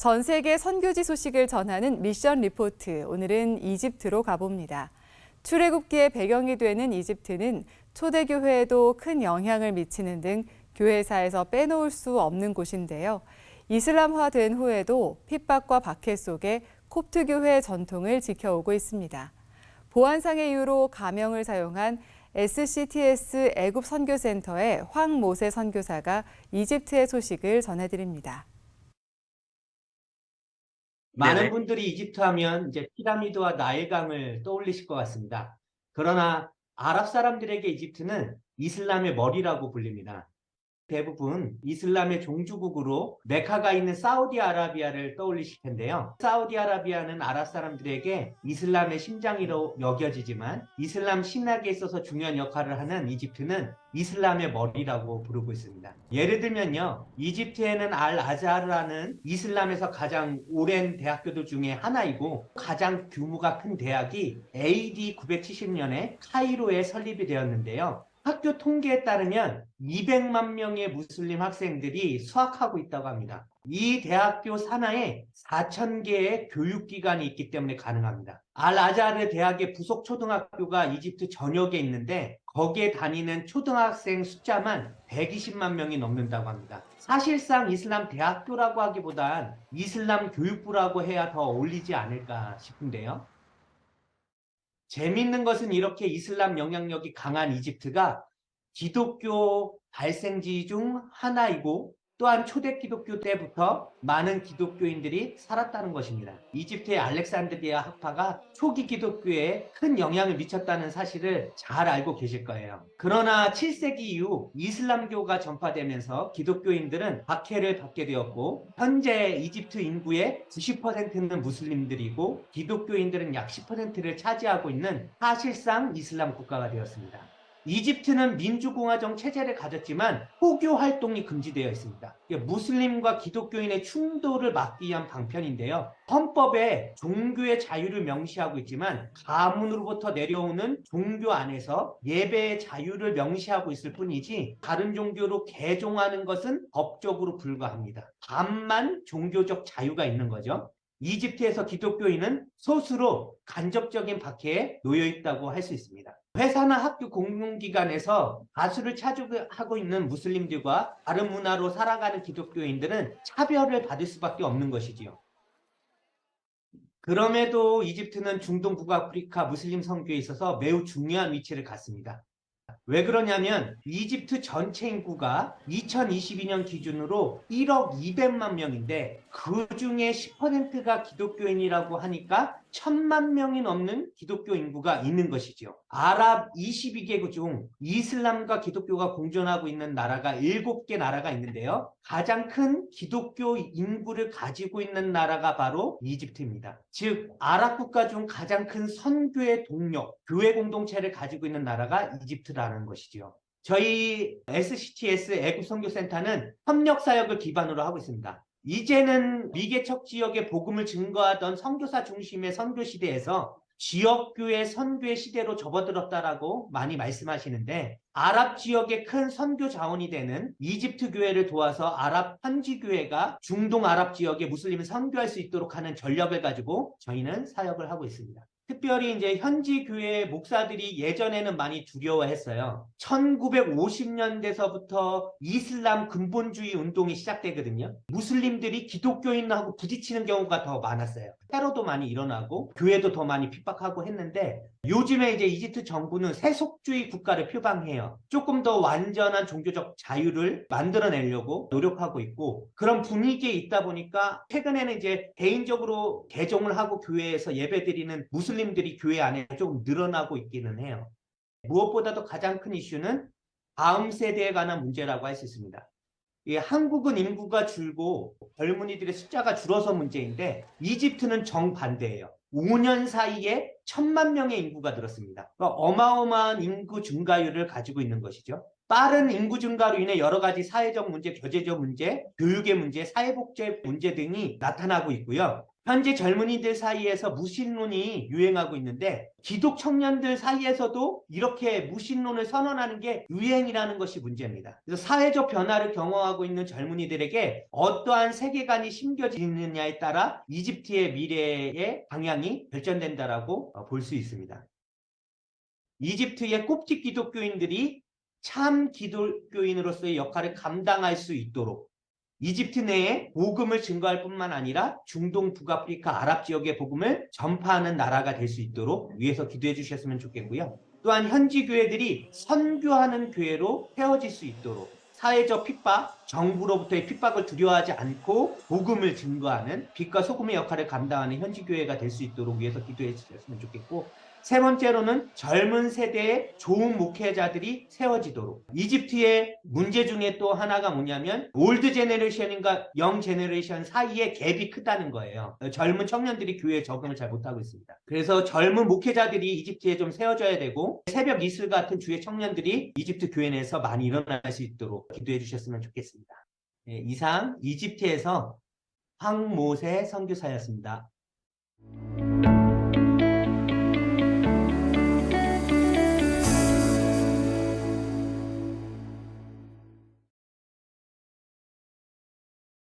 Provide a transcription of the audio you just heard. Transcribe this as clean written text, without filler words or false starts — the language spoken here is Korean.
전 세계 선교지 소식을 전하는 미션 리포트. 오늘은 이집트로 가봅니다. 출애굽기의 배경이 되는 이집트는 초대교회에도 큰 영향을 미치는 등 교회사에서 빼놓을 수 없는 곳인데요. 이슬람화된 후에도 핍박과 박해 속에 콥트 교회의 전통을 지켜오고 있습니다. 보안상의 이유로 가명을 사용한 SCTS 애굽 선교센터의 황모세 선교사가 이집트의 소식을 전해드립니다. 많은 분들이 이집트 하면 이제 피라미드와 나일강을 떠올리실 것 같습니다. 그러나 아랍 사람들에게 이집트는 이슬람의 머리라고 불립니다. 대부분 이슬람의 종주국으로 메카가 있는 사우디아라비아를 떠올리실 텐데요. 사우디아라비아는 아랍 사람들에게 이슬람의 심장으로 여겨지지만 이슬람 신학에 있어서 중요한 역할을 하는 이집트는 이슬람의 머리라고 부르고 있습니다. 예를 들면요, 이집트에는 알-아자르라는 이슬람에서 가장 오랜 대학교들 중에 하나이고 가장 규모가 큰 대학이 AD 970년에 카이로에 설립이 되었는데요. 학교 통계에 따르면 200만 명의 무슬림 학생들이 수학하고 있다고 합니다. 이 대학교 산하에 4,000개의 교육기관이 있기 때문에 가능합니다. 알-아자르 대학의 부속 초등학교가 이집트 전역에 있는데 거기에 다니는 초등학생 숫자만 120만 명이 넘는다고 합니다. 사실상 이슬람 대학교라고 하기보단 이슬람 교육부라고 해야 더 어울리지 않을까 싶은데요. 재밌는 것은 이렇게 이슬람 영향력이 강한 이집트가 기독교 발생지 중 하나이고 또한 초대 기독교 때부터 많은 기독교인들이 살았다는 것입니다. 이집트의 알렉산드리아 학파가 초기 기독교에 큰 영향을 미쳤다는 사실을 잘 알고 계실 거예요. 그러나 7세기 이후 이슬람교가 전파되면서 기독교인들은 박해를 받게 되었고 현재 이집트 인구의 90%는 무슬림들이고 기독교인들은 약 10%를 차지하고 있는 사실상 이슬람 국가가 되었습니다. 이집트는 민주공화정 체제를 가졌지만 포교 활동이 금지되어 있습니다. 무슬림과 기독교인의 충돌을 막기 위한 방편인데요. 헌법에 종교의 자유를 명시하고 있지만 가문으로부터 내려오는 종교 안에서 예배의 자유를 명시하고 있을 뿐이지 다른 종교로 개종하는 것은 법적으로 불가합니다. 다만 종교적 자유가 있는 거죠. 이집트에서 기독교인은 소수로 간접적인 박해에 놓여 있다고 할 수 있습니다. 회사나 학교 공공기관에서 다수를 차지하고 있는 무슬림들과 다른 문화로 살아가는 기독교인들은 차별을 받을 수밖에 없는 것이지요. 그럼에도 이집트는 중동 북아프리카 무슬림 선교에 있어서 매우 중요한 위치를 갖습니다. 왜 그러냐면 이집트 전체 인구가 2022년 기준으로 1억 200만 명인데 그 중에 10%가 기독교인이라고 하니까 1,000만 명이 넘는 기독교 인구가 있는 것이죠. 아랍 22개국 중 이슬람과 기독교가 공존하고 있는 나라가 7개 나라가 있는데요. 가장 큰 기독교 인구를 가지고 있는 나라가 바로 이집트입니다. 즉 아랍 국가 중 가장 큰 선교의 동력, 교회 공동체를 가지고 있는 나라가 이집트라는 것이죠. 저희 SCTS 애굽 선교센터는 협력 사역을 기반으로 하고 있습니다. 이제는 미개척 지역에 복음을 증거하던 선교사 중심의 선교 시대에서 지역교회 선교의 시대로 접어들었다라고 많이 말씀하시는데 아랍 지역의 큰 선교 자원이 되는 이집트 교회를 도와서 아랍 현지 교회가 중동 아랍 지역에 무슬림을 선교할 수 있도록 하는 전략을 가지고 저희는 사역을 하고 있습니다. 특별히 이제 현지 교회 목사들이 예전에는 많이 두려워했어요. 1950년대서부터 이슬람 근본주의 운동이 시작되거든요. 무슬림들이 기독교인하고 부딪히는 경우가 더 많았어요. 테러도 많이 일어나고 교회도 더 많이 핍박하고 했는데 요즘에 이제 이집트 정부는 세속주의 국가를 표방해요. 조금 더 완전한 종교적 자유를 만들어내려고 노력하고 있고 그런 분위기에 있다 보니까 최근에는 이제 개인적으로 개종을 하고 교회에서 예배드리는 무슬림들이 교회 안에 좀 늘어나고 있기는 해요. 무엇보다도 가장 큰 이슈는 다음 세대에 관한 문제라고 할 수 있습니다. 한국은 인구가 줄고 젊은이들의 숫자가 줄어서 문제인데 이집트는 정반대예요. 5년 사이에 1,000만 명의 인구가 늘었습니다. 그러니까 어마어마한 인구 증가율을 가지고 있는 것이죠. 빠른 인구 증가로 인해 여러 가지 사회적 문제, 경제적 문제, 교육의 문제, 사회복지 문제 등이 나타나고 있고요. 현재 젊은이들 사이에서 무신론이 유행하고 있는데 기독 청년들 사이에서도 이렇게 무신론을 선언하는 게 유행이라는 것이 문제입니다. 그래서 사회적 변화를 경험하고 있는 젊은이들에게 어떠한 세계관이 심겨지느냐에 따라 이집트의 미래의 방향이 결정된다라고 볼 수 있습니다. 이집트의 koptik 기독교인들이 참 기독교인으로서의 역할을 감당할 수 있도록 이집트 내에 복음을 증거할 뿐만 아니라 중동, 북아프리카, 아랍 지역의 복음을 전파하는 나라가 될 수 있도록 위해서 기도해 주셨으면 좋겠고요. 또한 현지 교회들이 선교하는 교회로 세워질 수 있도록 사회적 핍박, 정부로부터의 핍박을 두려워하지 않고 복음을 증거하는 빛과 소금의 역할을 감당하는 현지 교회가 될 수 있도록 위해서 기도해 주셨으면 좋겠고, 세 번째로는 젊은 세대의 좋은 목회자들이 세워지도록. 이집트의 문제 중에 또 하나가 뭐냐면 올드 제네레이션과 영 제네레이션 사이에 갭이 크다는 거예요. 젊은 청년들이 교회에 적응을 잘 못하고 있습니다. 그래서 젊은 목회자들이 이집트에 좀 세워져야 되고 새벽 이슬 같은 주의 청년들이 이집트 교회 내에서 많이 일어날 수 있도록 기도해 주셨으면 좋겠습니다. 네, 이상 이집트에서 황모세 선교사였습니다.